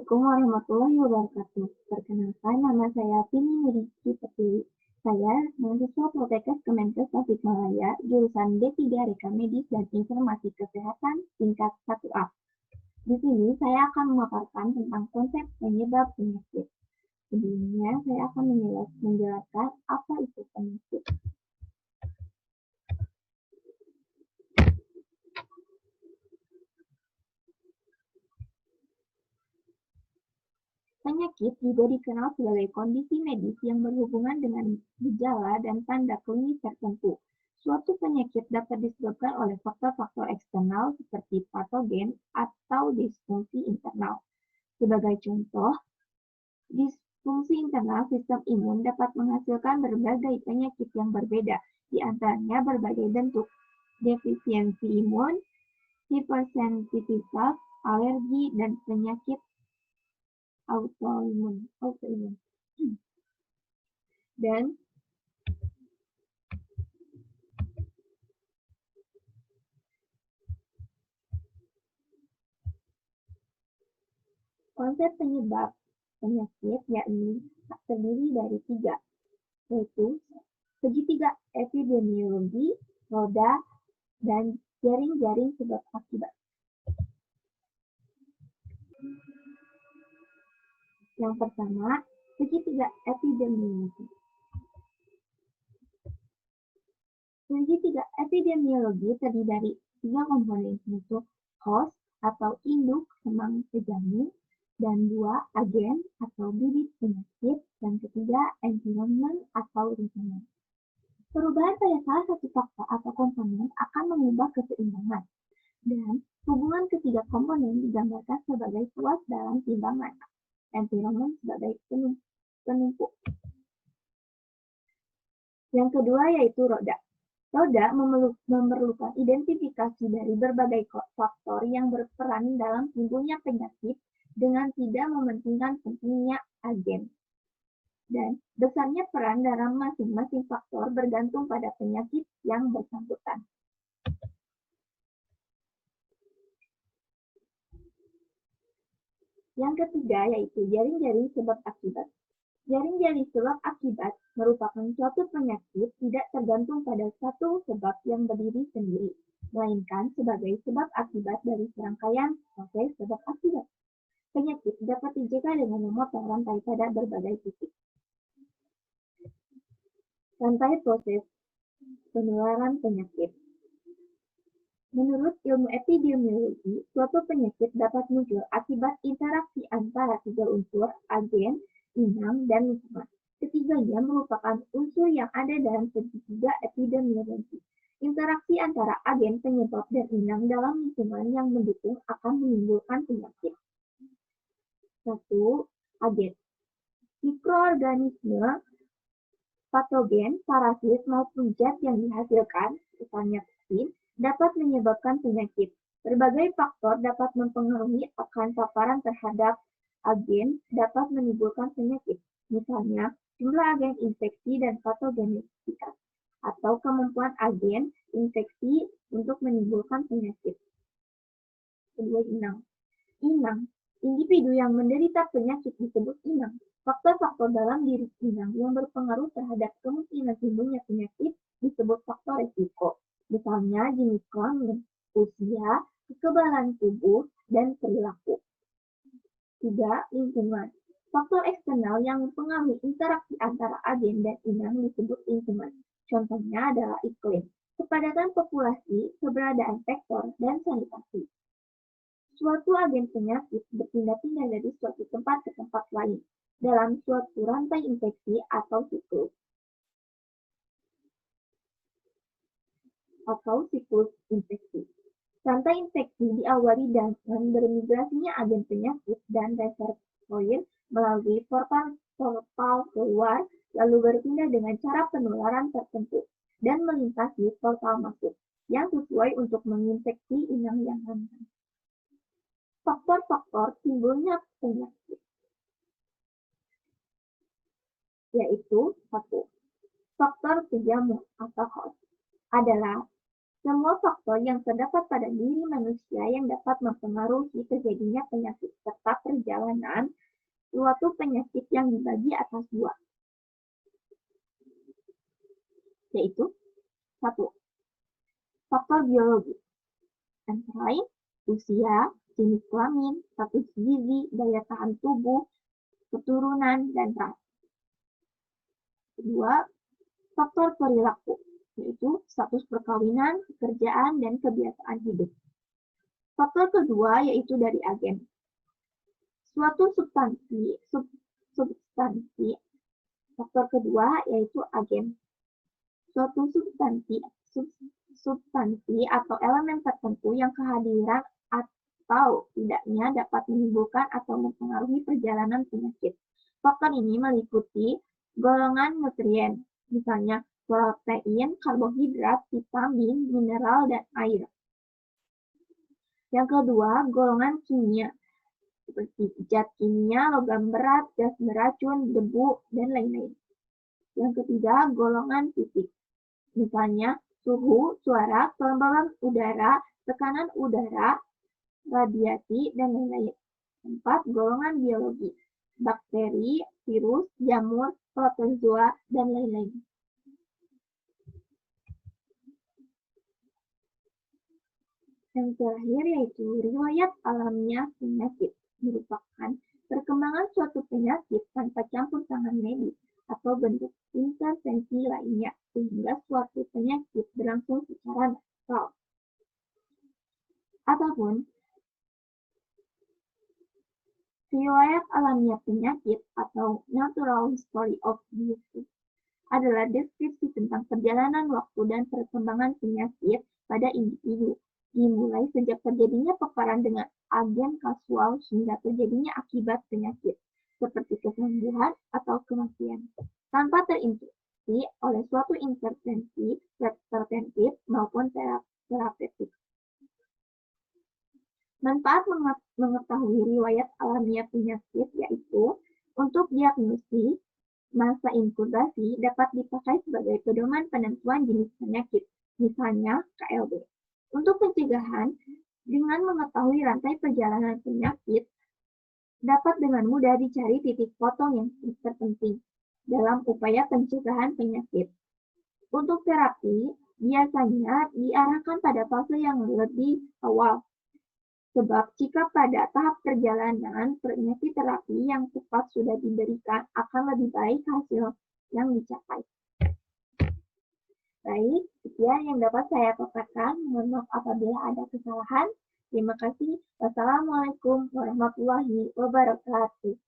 Assalamualaikum warahmatullahi wabarakatuh. Perkenalkan, nama saya Tini Nuriki Pertiwi. Saya mahasiswa Poltekkes Kemenkes Tasikmalaya, jurusan D3 Reka Medis dan Informasi Kesehatan tingkat 1A. Di sini saya akan memaparkan tentang konsep penyebab penyakit. Sebelumnya, saya akan menjelaskan apa itu penyakit. Penyakit juga dikenal sebagai kondisi medis yang berhubungan dengan gejala dan tanda klinis tertentu. Suatu penyakit dapat disebabkan oleh faktor-faktor eksternal seperti patogen atau disfungsi internal. Sebagai contoh, disfungsi internal sistem imun dapat menghasilkan berbagai penyakit yang berbeda, di antaranya berbagai bentuk, defisiensi imun, hipersensitivitas, alergi, dan penyakit autoimun. Dan konsep penyebab penyakit yakni terdiri dari tiga, yaitu segitiga epidemiologi, roda, dan jaring-jaring sebab akibat. Yang pertama, segitiga epidemiologi. Segitiga epidemiologi terdiri dari tiga komponen, yaitu host atau induk semang sejamu, dan dua agen atau bibit penyakit, dan ketiga environment atau lingkungan. Perubahan pada salah satu faktor atau komponen akan mengubah keseimbangan, dan hubungan ketiga komponen digambarkan sebagai tuas dalam timbangan, environment sebagai penumpuk. Yang kedua yaitu roda. Roda memerlukan identifikasi dari berbagai faktor yang berperan dalam timbulnya penyakit dengan tidak mementingkan pentingnya agen. Dan besarnya peran dalam masing-masing faktor bergantung pada penyakit yang bersangkutan. Yang ketiga yaitu jaring-jaring sebab akibat. Jaring-jaring sebab akibat merupakan suatu penyakit tidak tergantung pada satu sebab yang berdiri sendiri, melainkan sebagai sebab akibat dari serangkaian proses sebab akibat. Penyakit dapat dicegah dengan memotong rantai pada berbagai titik. Rantai proses penularan penyakit. Menurut ilmu epidemiologi, suatu penyakit dapat muncul akibat interaksi antara tiga unsur, agen, inang, dan lingkungan. Ketiganya merupakan unsur yang ada dalam segitiga epidemiologi. Interaksi antara agen, penyebab, dan inang dalam lingkungan yang mendukung akan menimbulkan penyakit. 1. Agen. Mikroorganisme, patogen, parasit, maupun zat yang dihasilkan, misalnya toksin, dapat menyebabkan penyakit. Berbagai faktor dapat mempengaruhi akan paparan terhadap agen dapat menimbulkan penyakit, misalnya jumlah agen infeksi dan patogenisitas, atau kemampuan agen infeksi untuk menimbulkan penyakit. Kedua, inang. Inang, individu yang menderita penyakit disebut inang. Faktor-faktor dalam diri inang yang berpengaruh terhadap kemungkinan timbulnya penyakit disebut faktor risiko, misalnya jenis kelamin, usia, kekebalan tubuh, dan perilaku. 3. Lingkungan. Faktor eksternal yang mempengaruhi interaksi antara agen dan inang disebut lingkungan. Contohnya adalah iklim, kepadatan populasi, keberadaan vektor, dan sanitasi. Suatu agen penyakit berpindah-pindah dari suatu tempat ke tempat lain dalam suatu rantai infeksi atau siklus. Infeksi. Rantai infeksi diawali dengan bermigrasinya agen penyakit dan reservoir melalui portal keluar, lalu berpindah dengan cara penularan tertentu, dan melintasi portal masuk, yang sesuai untuk menginfeksi inang yang rentan. Faktor-faktor timbulnya penyakit yaitu 1. Faktor penjamu atau host adalah Semua faktor yang terdapat pada diri manusia yang dapat mempengaruhi terjadinya penyakit serta perjalanan suatu penyakit yang dibagi atas dua, yaitu 1. Faktor biologi, antara lain usia, jenis kelamin, status gizi, daya tahan tubuh, keturunan, dan ras. Kedua, faktor perilaku, yaitu status perkawinan, pekerjaan, dan kebiasaan hidup. Faktor kedua yaitu dari agen. Suatu substansi. Faktor kedua yaitu agen. Suatu substansi atau elemen tertentu yang kehadiran atau tidaknya dapat menimbulkan atau mempengaruhi perjalanan penyakit. Faktor ini meliputi golongan nutrien, misalnya protein, karbohidrat, vitamin, mineral, dan air. Yang kedua, golongan kimia, seperti zat kimia, logam berat, gas beracun, debu, dan lain-lain. Yang ketiga, golongan fisik, misalnya suhu, suara, kelembaban udara, tekanan udara, radiasi, dan lain-lain. 4. Golongan biologi, bakteri, virus, jamur, protozoa, dan lain-lain. Yang terakhir yaitu riwayat alamiah penyakit, merupakan perkembangan suatu penyakit tanpa campur tangan medis atau bentuk intervensi lainnya, sehingga suatu penyakit berlangsung secara natural. Ataupun riwayat alamiah penyakit atau natural history of disease adalah deskripsi tentang perjalanan waktu dan perkembangan penyakit pada individu, dimulai sejak terjadinya paparan dengan agen kasual hingga terjadinya akibat penyakit, seperti kesembuhan atau kematian, tanpa terinfeksi oleh suatu intervensi preventif maupun terapeutik. Manfaat mengetahui riwayat alamiah penyakit yaitu untuk diagnosis, masa inkubasi dapat dipakai sebagai pedoman penentuan jenis penyakit, misalnya KLB. Untuk pencegahan, dengan mengetahui rantai perjalanan penyakit, dapat dengan mudah dicari titik potong yang terpenting dalam upaya pencegahan penyakit. Untuk terapi, biasanya diarahkan pada fase yang lebih awal. Sebab jika pada tahap perjalanan penyakit terapi yang tepat sudah diberikan, akan lebih baik hasil yang dicapai. Baik, sekian yang dapat saya katakan. Mohon maaf apabila ada kesalahan. Terima kasih. Wassalamualaikum warahmatullahi wabarakatuh.